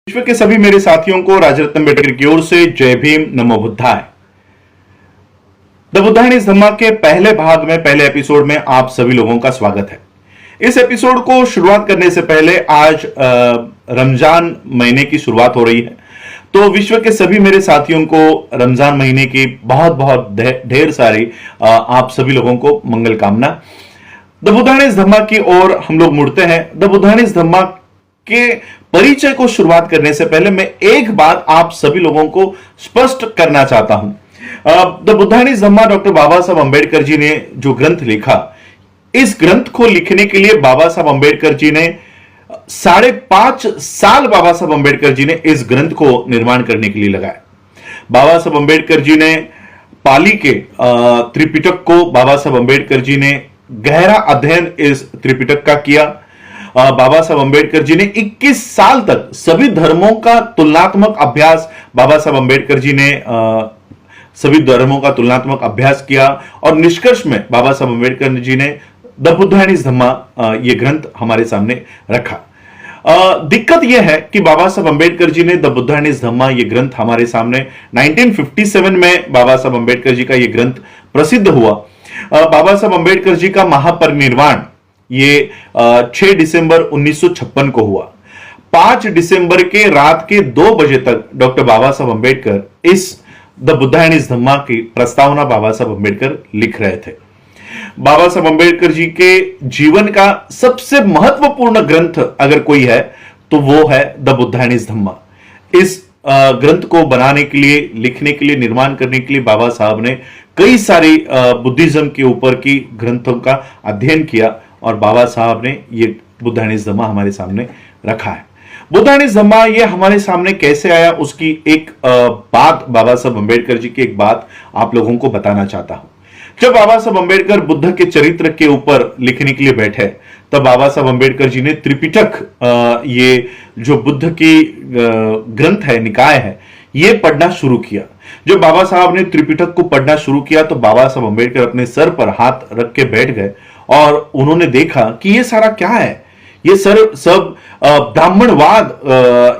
विश्व के सभी मेरे साथियों को राजरत्न अम्बेडकर की ओर से जय भीम, नमो बुद्धाय। द बुद्धायन इस धम्मा के पहले भाग में, पहले एपिसोड में आप सभी लोगों का स्वागत है। इस एपिसोड को शुरुआत करने से पहले आज रमजान महीने की शुरुआत हो रही है, तो विश्व के सभी मेरे साथियों को रमजान महीने की बहुत बहुत ढेर सारी आप सभी लोगों को मंगल कामना। द बुद्धायन इस धम्मा की ओर हम लोग मुड़ते हैं। द बुद्धायन इस धम्मा के परिचय को शुरुआत करने से पहले मैं एक बात आप सभी लोगों को स्पष्ट करना चाहता हूं। द बुद्धायन इस धम्मा डॉक्टर बाबा साहब अंबेडकर जी ने जो ग्रंथ लिखा, इस ग्रंथ को लिखने के लिए बाबा साहब अंबेडकर जी ने 5.5 साल बाबा साहब अंबेडकर जी ने इस ग्रंथ को निर्माण करने के लिए लगाया। बाबा साहब अंबेडकर जी ने पाली के त्रिपिटक को बाबा साहब अंबेडकर जी ने गहरा अध्ययन इस त्रिपिटक का किया। बाबा साहब अंबेडकर जी ने 21 साल तक सभी धर्मों का तुलनात्मक अभ्यास बाबा साहब अंबेडकर जी ने सभी धर्मों का तुलनात्मक अभ्यास किया और निष्कर्ष में बाबा साहब अंबेडकर जी ने द बुद्धायन इस धम्मा ये ग्रंथ हमारे सामने रखा। दिक्कत यह है कि बाबा साहब अंबेडकर जी ने द बुद्धायन इस धम्मा ये ग्रंथ हमारे सामने 1957 में बाबा साहब अंबेडकर जी का ये ग्रंथ प्रसिद्ध हुआ। बाबा साहब अंबेडकर जी का महापरिनिर्वाण ये 6 दिसंबर 1956 को हुआ। 5 दिसंबर के रात के 2 बजे तक डॉक्टर बाबा साहब अंबेडकर इस द बुद्धायन इस धम्मा की प्रस्तावना बाबा साहब अंबेडकर लिख रहे थे। बाबा साहब अंबेडकर जी के जीवन का सबसे महत्वपूर्ण ग्रंथ अगर कोई है तो वो है द बुद्धायन इस धम्मा। इस ग्रंथ को बनाने के लिए, लिखने के लिए, निर्माण करने के लिए बाबा साहब ने कई सारी बुद्धिज्म के ऊपर की ग्रंथों का अध्ययन किया और बाबा साहब ने ये बुद्धायन इस धम्मा हमारे सामने रखा है। बुद्धायन इस धम्मा ये हमारे सामने कैसे आया, उसकी एक बात, बाबा साहब अंबेडकर जी की एक बात आप लोगों को बताना चाहता हूं। जब बाबा साहब अंबेडकर बुद्ध के चरित्र के ऊपर लिखने के लिए बैठे, तब बाबा साहब अंबेडकर जी ने त्रिपिटक, ये जो बुद्ध की ग्रंथ है, निकाय है, ये पढ़ना शुरू किया। जब बाबा साहब ने त्रिपिटक को पढ़ना शुरू किया तो बाबा साहब अंबेडकर अपने सर पर हाथ रख के बैठ गए और उन्होंने देखा कि ये सारा क्या है। ये सब ब्राह्मणवाद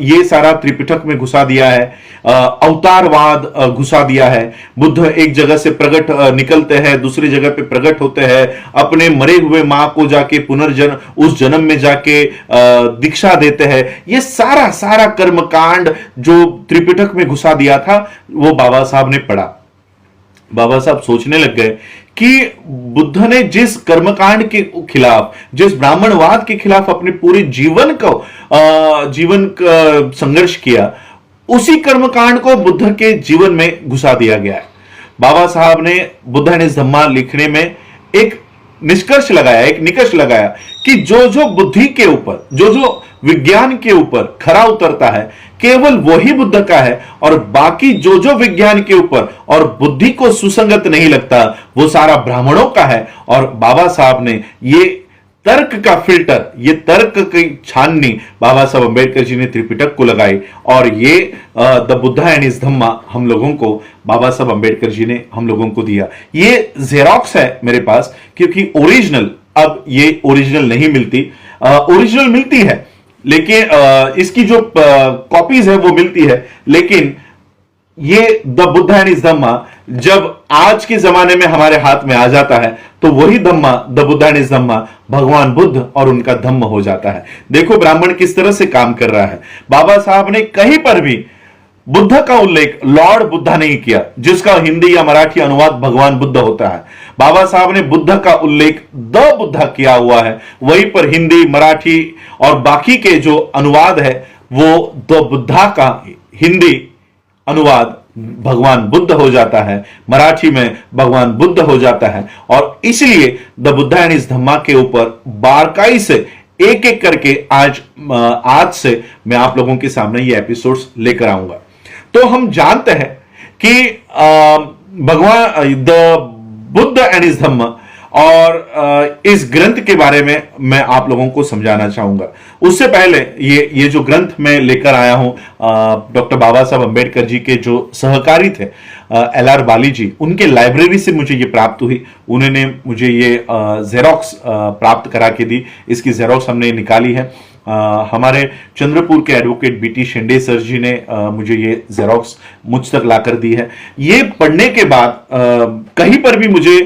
ये सारा त्रिपिटक में घुसा दिया है, अवतारवाद घुसा दिया है। बुद्ध एक जगह से प्रकट निकलते हैं, दूसरी जगह पे प्रकट होते हैं, अपने मरे हुए मां को जाके पुनर्जन्म, उस जन्म में जाके दीक्षा देते हैं। ये सारा कर्मकांड जो त्रिपिटक में घुसा दिया था वो बाबा साहब ने पढ़ा। बाबा साहब सोचने लग गए कि बुद्ध ने जिस कर्मकांड के खिलाफ, जिस ब्राह्मणवाद के खिलाफ अपने पूरे जीवन का संघर्ष किया, उसी कर्मकांड को बुद्ध के जीवन में घुसा दिया गया है। बाबा साहब ने बुद्धायन इस धम्मा लिखने में एक निष्कर्ष लगाया, एक निकष लगाया कि जो बुद्धि के ऊपर, जो विज्ञान के ऊपर खरा उतरता है, केवल वही बुद्ध का है, और बाकी जो विज्ञान के ऊपर और बुद्धि को सुसंगत नहीं लगता वो सारा ब्राह्मणों का है। और बाबा साहब ने ये तर्क का फिल्टर, ये तर्क की छाननी बाबा साहब अंबेडकर जी ने त्रिपिटक को लगाई और ये द बुद्धायन इस धम्मा हम लोगों को बाबा साहब अंबेडकर जी ने हम लोगों को दिया। ये जेरोक्स है मेरे पास, क्योंकि ओरिजिनल, अब ये ओरिजिनल नहीं मिलती, ओरिजिनल मिलती है लेकिन इसकी जो कॉपीज है वो मिलती है, लेकिन ये द बुद्धायन इस धम्मा जब आज के जमाने में हमारे हाथ में आ जाता है तो वही धम्मा, द बुद्धायन इस धम्मा, भगवान बुद्ध और उनका धम्म हो जाता है। देखो ब्राह्मण किस तरह से काम कर रहा है। बाबा साहब ने कहीं पर भी बुद्ध का उल्लेख लॉर्ड बुद्धा नहीं किया, जिसका हिंदी या मराठी अनुवाद भगवान बुद्ध होता है। बाबा साहब ने बुद्ध का उल्लेख द बुद्धा किया हुआ है, वहीं पर हिंदी, मराठी और बाकी के जो अनुवाद है वो द बुद्धा का हिंदी अनुवाद भगवान बुद्ध हो जाता है, मराठी में भगवान बुद्ध हो जाता है। और इसलिए द बुद्धायन इस धम्मा के ऊपर बारकाई से एक एक करके आज से मैं आप लोगों के सामने ये एपिसोड्स लेकर आऊंगा। तो हम जानते हैं कि भगवान द बुद्ध एंड इस धम्मा और इस ग्रंथ के बारे में मैं आप लोगों को समझाना चाहूंगा। उससे पहले ये जो ग्रंथ मैं लेकर आया हूं, डॉक्टर बाबा साहब अंबेडकर जी के जो सहकारी थे LR बाली जी, उनके लाइब्रेरी से मुझे ये प्राप्त हुई। उन्होंने मुझे ये जेरोक्स प्राप्त करा के दी। इसकी जेरोक्स हमने निकाली है। हमारे चंद्रपुर के एडवोकेट BT शिंदे सर जी ने मुझे ये जेरोक्स मुझ तक लाकर दी है। ये पढ़ने के बाद कहीं पर भी मुझे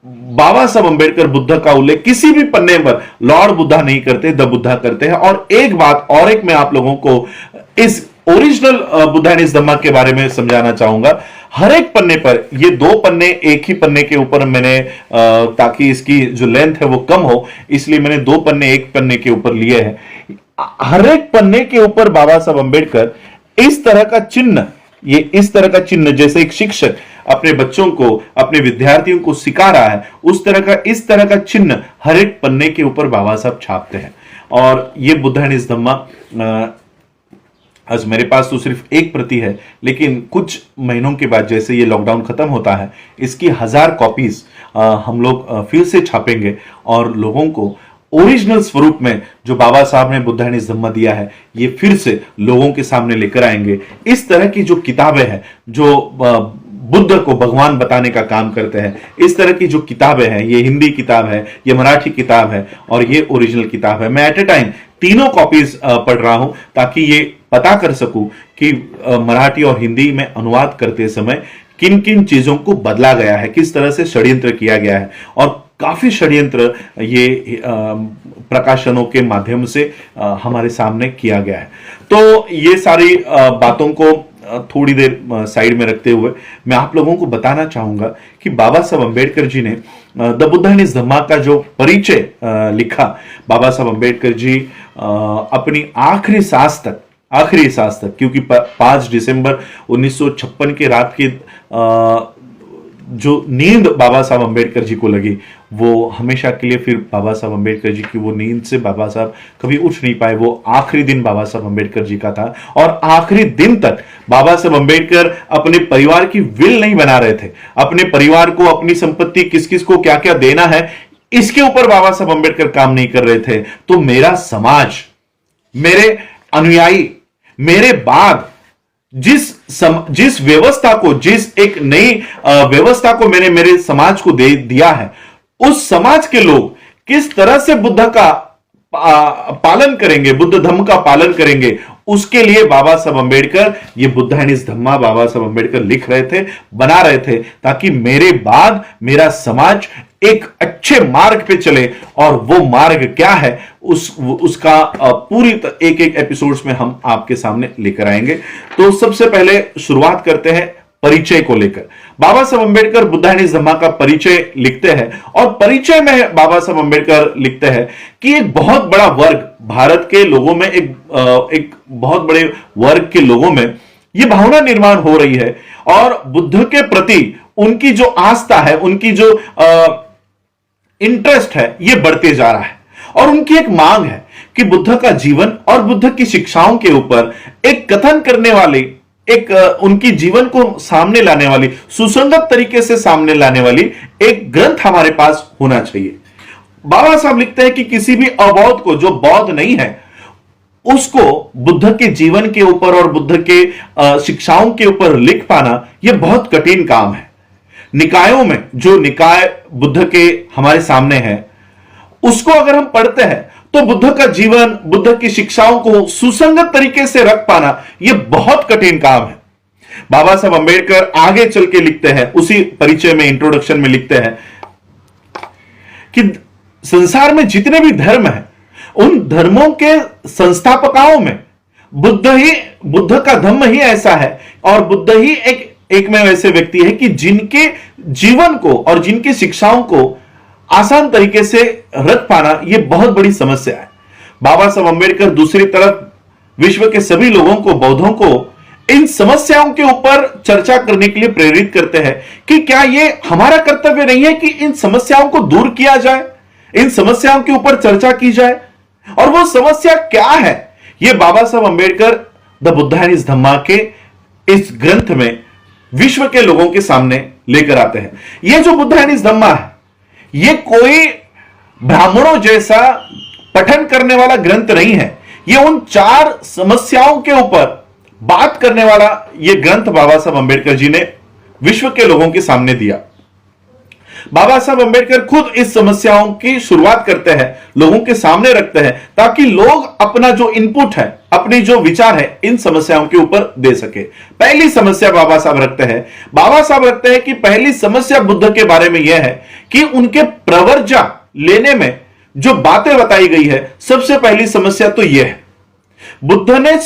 बाबा साहब अंबेडकर बुद्ध का उल्लेख किसी भी पन्ने पर लॉर्ड बुद्धा नहीं करते, द बुद्धा करते हैं। और एक बात और एक मैं आप लोगों को इस original Buddha and his Dhamma के बारे में समझाना चाहूंगा। हर एक पन्ने पर, ये 2 पन्ने एक ही पन्ने के ऊपर मैंने ताकि इसकी जो लेंथ है वो कम हो, इसलिए मैंने 2 पन्ने एक पन्ने के ऊपर लिए हैं। हर एक पन्ने के ऊपर बाबा साहब अंबेडकर इस तरह का चिन्ह, ये इस तरह का चिन्ह जैसे एक शिक्षक अपने बच्चों को, अपने विद्यार्थियों को सिखा रहा है, उस तरह का इस तरह का चिन्ह हर एक पन्ने के ऊपर बाबा साहब छापते हैं। और ये बुद्धा एंड हिज धम्मा आज मेरे पास तो सिर्फ एक प्रति है, लेकिन कुछ महीनों के बाद जैसे ये लॉकडाउन खत्म होता है, इसकी 1000 कॉपीज हम लोग फिर से छापेंगे और लोगों को ओरिजिनल स्वरूप में जो बाबा साहब ने बुद्धा एंड हिज धम्मा दिया है, ये फिर से लोगों के सामने लेकर आएंगे। इस तरह की जो किताबें हैं जो बुद्ध को भगवान बताने का काम करते हैं, इस तरह की जो किताबें हैं, ये हिंदी किताब है, ये मराठी किताब है और ये ओरिजिनल किताब है। मैं एट ए टाइम तीनों कॉपीज पढ़ रहा हूं ताकि ये पता कर सकूं कि मराठी और हिंदी में अनुवाद करते समय किन किन चीजों को बदला गया है, किस तरह से षड्यंत्र किया गया है। और काफी षड्यंत्र ये प्रकाशनों के माध्यम से हमारे सामने किया गया है। तो ये सारी बातों को थोड़ी देर साइड में रखते हुए मैं आप लोगों को बताना चाहूंगा कि बाबा साहब अंबेडकर जी ने द बुद्धा एंड हिज धम्मा का जो परिचय लिखा। बाबा साहब अंबेडकर जी अपनी आखिरी सांस तक, क्योंकि 5 दिसंबर 1956 के रात की जो नींद बाबा साहब अंबेडकर जी को लगी, वो हमेशा के लिए फिर बाबा साहब अंबेडकर जी की वो नींद से बाबा साहब कभी उठ नहीं पाए। वो आखिरी दिन बाबा साहब अंबेडकर जी का था और आखिरी दिन तक बाबा साहब अंबेडकर अपने परिवार की विल नहीं बना रहे थे। अपने परिवार को, अपनी संपत्ति किस किस को क्या क्या देना है, इसके ऊपर बाबा साहब अंबेडकर काम नहीं कर रहे थे। तो मेरा समाज, मेरे अनुयायी, मेरे बाद जिस व्यवस्था को, जिस एक नई व्यवस्था को मैंने मेरे समाज को दे दिया है, उस समाज के लोग किस तरह से बुद्ध का पालन करेंगे, बुद्ध धम्म का पालन करेंगे, उसके लिए बाबा साहब अंबेडकर ये बुद्धा एंड हिज धम्मा बाबा साहब अंबेडकर लिख रहे थे, बना रहे थे, ताकि मेरे बाद मेरा समाज एक अच्छे मार्ग पे चले। और वो मार्ग क्या है उसका पूरी एक एपिसोड्स में हम आपके सामने लेकर आएंगे। तो सबसे पहले शुरुआत करते हैं परिचय को लेकर। बाबा साहब अंबेडकर बुद्धा एंड हिज धम्मा का परिचय लिखते हैं और परिचय में बाबा साहब अंबेडकर लिखते हैं कि एक बहुत बड़ा वर्ग भारत के लोगों में, एक बहुत बड़े वर्ग के लोगों में यह भावना निर्माण हो रही है और बुद्ध के प्रति उनकी जो आस्था है, उनकी जो इंटरेस्ट है, यह बढ़ते जा रहा है। और उनकी एक मांग है कि बुद्ध का जीवन और बुद्ध की शिक्षाओं के ऊपर एक कथन करने वाली, एक उनकी जीवन को सामने लाने वाली, सुसंगत तरीके से सामने लाने वाली एक ग्रंथ हमारे पास होना चाहिए। बाबा साहब लिखते हैं कि किसी भी अबौद्ध को, जो बौद्ध नहीं है, उसको बुद्ध के जीवन के ऊपर और बुद्ध के शिक्षाओं के ऊपर लिख पाना यह बहुत कठिन काम है। निकायों में जो निकाय बुद्ध के हमारे सामने है, उसको अगर हम पढ़ते हैं तो बुद्ध का जीवन, बुद्ध की शिक्षाओं को सुसंगत तरीके से रख पाना यह बहुत कठिन काम है। बाबा साहब अंबेडकर आगे चल के लिखते हैं, उसी परिचय में, इंट्रोडक्शन में लिखते हैं कि संसार में जितने भी धर्म हैं, उन धर्मों के संस्थापकों में बुद्ध का धम्म ही ऐसा है और बुद्ध ही एक में वैसे व्यक्ति है कि जिनके जीवन को और जिनकी शिक्षाओं को आसान तरीके से रख पाना यह बहुत बड़ी समस्या है। बाबा साहब अंबेडकर दूसरी तरफ विश्व के सभी लोगों को, बौद्धों को इन समस्याओं के ऊपर चर्चा करने के लिए प्रेरित करते हैं कि क्या यह हमारा कर्तव्य नहीं है कि इन समस्याओं को दूर किया जाए, इन समस्याओं के ऊपर चर्चा की जाए। और वो समस्या क्या है, यह Baba Saheb Ambedkar the Buddha and his Dhamma के इस ग्रंथ में विश्व के लोगों के सामने लेकर आते हैं। यह जो बुद्धा एंड हिज धम्मा है, ये कोई ब्राह्मणों जैसा पठन करने वाला ग्रंथ नहीं है। ये उन 4 समस्याओं के ऊपर बात करने वाला ये ग्रंथ बाबा साहब अंबेडकर जी ने विश्व के लोगों के सामने दिया। बाबा साहब अंबेडकर खुद इस समस्याओं की शुरुआत करते हैं, लोगों के सामने रखते हैं, ताकि लोग अपना जो इनपुट है, अपनी जो विचार है, इन समस्याओं के ऊपर दे सके। पहली समस्या बाबा साहब रखते हैं, कि पहली समस्या बुद्ध के बारे में यह है कि उनके प्रवर्जा लेने में जो बातें बताई गई है, सबसे पहली समस्या तो यह है, बुद्ध ने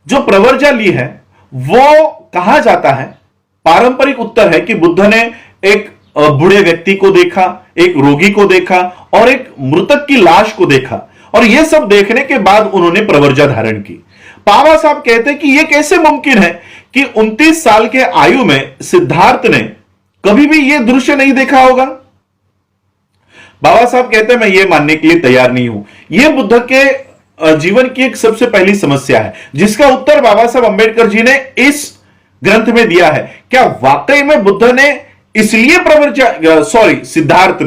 जो प्रवर्जा ली है वो कहा जाता है, पारंपरिक उत्तर है कि बुद्ध ने एक बूढ़े व्यक्ति को देखा, एक रोगी को देखा और एक मृतक की लाश को देखा, और यह सब देखने के बाद उन्होंने प्रवर्जा धारण की। बाबा साहब कहते हैं कि यह कैसे मुमकिन है कि 29 साल के आयु में सिद्धार्थ ने कभी भी यह दृश्य नहीं देखा होगा। बाबा साहब कहते हैं मैं यह मानने के लिए तैयार नहीं हूं। यह बुद्ध के जीवन की एक सबसे पहली समस्या है, जिसका उत्तर बाबा साहब अंबेडकर जी ने इस ग्रंथ में दिया है। क्या वाकई में बुद्ध ने इसलिए सिद्धार्थ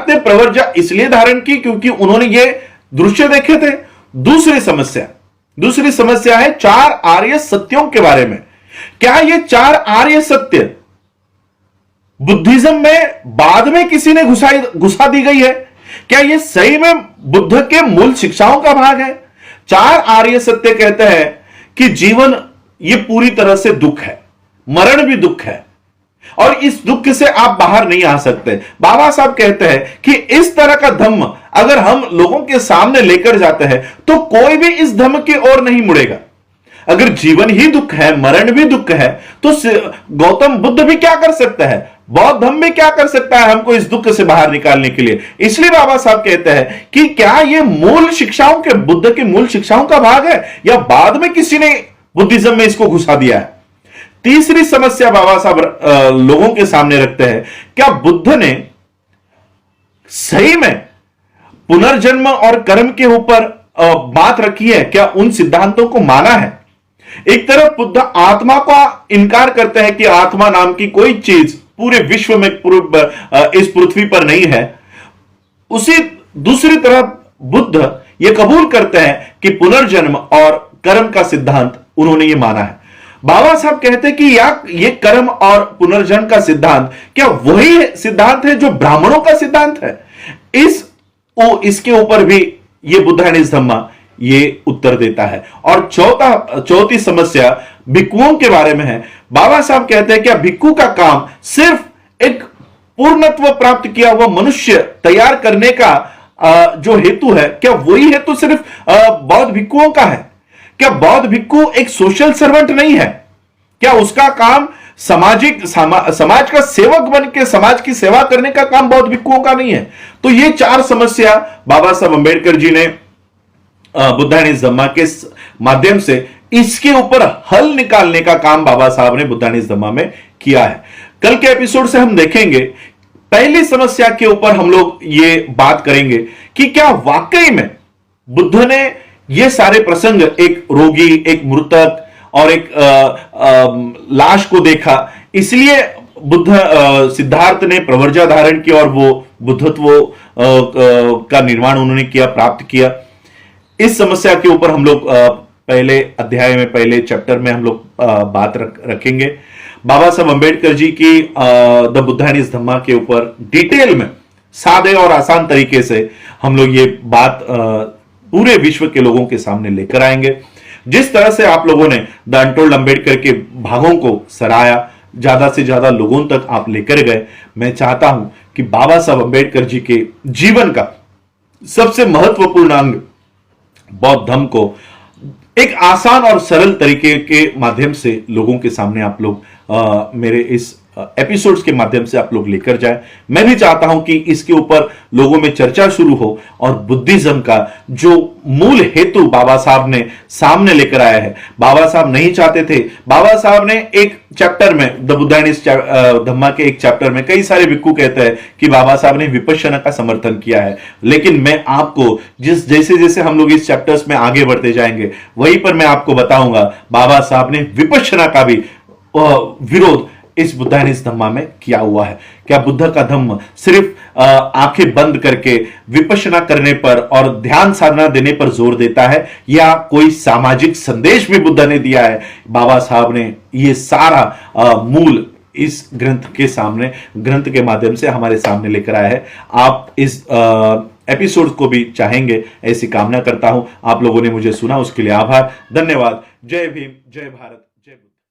ने प्रवर्जा इसलिए धारण की क्योंकि उन्होंने ये दृश्य देखे थे? दूसरी समस्या है 4 आर्य सत्यों के बारे में। क्या ये 4 आर्य सत्य बुद्धिज्म में बाद में किसी ने घुसा दी गई है? क्या ये सही में बुद्ध के मूल शिक्षाओं का भाग है? 4 आर्य सत्य कहते हैं कि जीवन ये पूरी तरह से दुख है, मरण भी दुख है, और इस दुख से आप बाहर नहीं आ सकते। बाबा साहब कहते हैं कि इस तरह का धम्म अगर हम लोगों के सामने लेकर जाते हैं तो कोई भी इस धम्म की ओर नहीं मुड़ेगा। अगर जीवन ही दुख है, मरण भी दुख है, तो गौतम बुद्ध भी क्या कर सकता है, बौद्ध धम्म भी क्या कर सकता है हमको इस दुख से बाहर निकालने के लिए? इसलिए बाबा साहब कहते हैं कि क्या यह मूल शिक्षाओं के, बुद्ध के मूल शिक्षाओं का भाग है या बाद में किसी ने बुद्धिज्म में इसको घुसा दिया है? तीसरी समस्या बाबा साहब लोगों के सामने रखते हैं, क्या बुद्ध ने सही में पुनर्जन्म और कर्म के ऊपर बात रखी है? क्या उन सिद्धांतों को माना है? एक तरफ बुद्ध आत्मा का इनकार करते हैं कि आत्मा नाम की कोई चीज पूरे विश्व में, इस पृथ्वी पर नहीं है। उसी दूसरी तरफ बुद्ध यह कबूल करते हैं कि पुनर्जन्म और कर्म का सिद्धांत उन्होंने ये माना है। बाबा साहब कहते हैं कि ये कर्म और पुनर्जन्म का सिद्धांत क्या वही सिद्धांत है जो ब्राह्मणों का सिद्धांत है? इसके ऊपर भी ये बुद्ध एंड हिज धम्मा ये उत्तर देता है। और चौथी समस्या भिक्षुओं के बारे में है। बाबा साहब कहते हैं क्या भिक्षु का काम सिर्फ एक पूर्णत्व प्राप्त किया हुआ मनुष्य तैयार करने का जो हेतु है, क्या वही हेतु सिर्फ बौद्ध भिक्षुओं का है? क्या बौद्ध भिक्षु एक सोशल सर्वेंट नहीं है? क्या उसका काम समाज का सेवक बन के समाज की सेवा करने का काम बौद्ध भिक्षुओं का नहीं है? तो ये 4 समस्या बाबा साहब अंबेडकर जी ने बुद्ध एंड हिज धम्मा के माध्यम से इसके ऊपर हल निकालने का काम बाबा साहब ने बुद्ध एंड हिज धम्मा में किया है। कल के एपिसोड से हम देखेंगे, पहली समस्या के ऊपर हम लोग ये बात करेंगे कि क्या वाकई में बुद्ध ने ये सारे प्रसंग, एक रोगी, एक मृतक और एक लाश को देखा, इसलिए सिद्धार्थ ने प्रवर्जा धारण की और वो बुद्धत्व का निर्माण उन्होंने किया, प्राप्त किया। इस समस्या के ऊपर हम लोग पहले अध्याय में, पहले चैप्टर में हम लोग बात रखेंगे। बाबा साहब अंबेडकर जी की the Buddha and his Dhamma के ऊपर डिटेल में, सादे और आसान तरीके से हम लोग ये बात पूरे विश्व के लोगों के सामने लेकर आएंगे। जिस तरह से आप लोगों ने द अनटोल्ड अंबेडकर के भागों को सराहा, ज्यादा से ज्यादा लोगों तक आप लेकर गए, मैं चाहता हूं कि बाबा साहब अंबेडकर जी के जीवन का सबसे महत्वपूर्ण अंग बौद्ध धम्म को एक आसान और सरल तरीके के माध्यम से लोगों के सामने आप लोग मेरे इस एपिसोड्स के माध्यम से आप लोग लेकर जाए। मैं भी चाहता हूं कि इसके ऊपर लोगों में चर्चा शुरू हो और बुद्धिज्म का जो मूल हेतु बाबा साहब ने सामने लेकर आया है, बाबा साहब नहीं चाहते थे। बाबा साहब ने एक चैप्टर में, the Buddha and his Dhamma के एक चैप्टर में, कई सारे भिक्षु कहते हैं कि बाबा साहब ने विपश्यना का समर्थन किया है, लेकिन मैं आपको जैसे जैसे हम लोग इस चैप्टर्स में आगे बढ़ते जाएंगे, वहीं पर मैं आपको बताऊंगा बाबा साहब ने विपश्यना का भी विरोध इस बुद्धानिस धम्मा में किया हुआ है। क्या बुद्ध का धम्म सिर्फ आंखें बंद करके विपश्यना करने पर और ध्यान साधना देने पर जोर देता है, या कोई सामाजिक संदेश भी बुद्ध ने दिया है? बाबा साहब ने ये सारा मूल इस ग्रंथ के माध्यम से हमारे सामने लेकर आया है। आप इस एपिसोड को भी चाहेंगे, ऐसी कामना करता हूं। आप लोगों ने मुझे सुना, उसके लिए आभार, धन्यवाद। जय भीम, जय भारत, जय बुद्ध।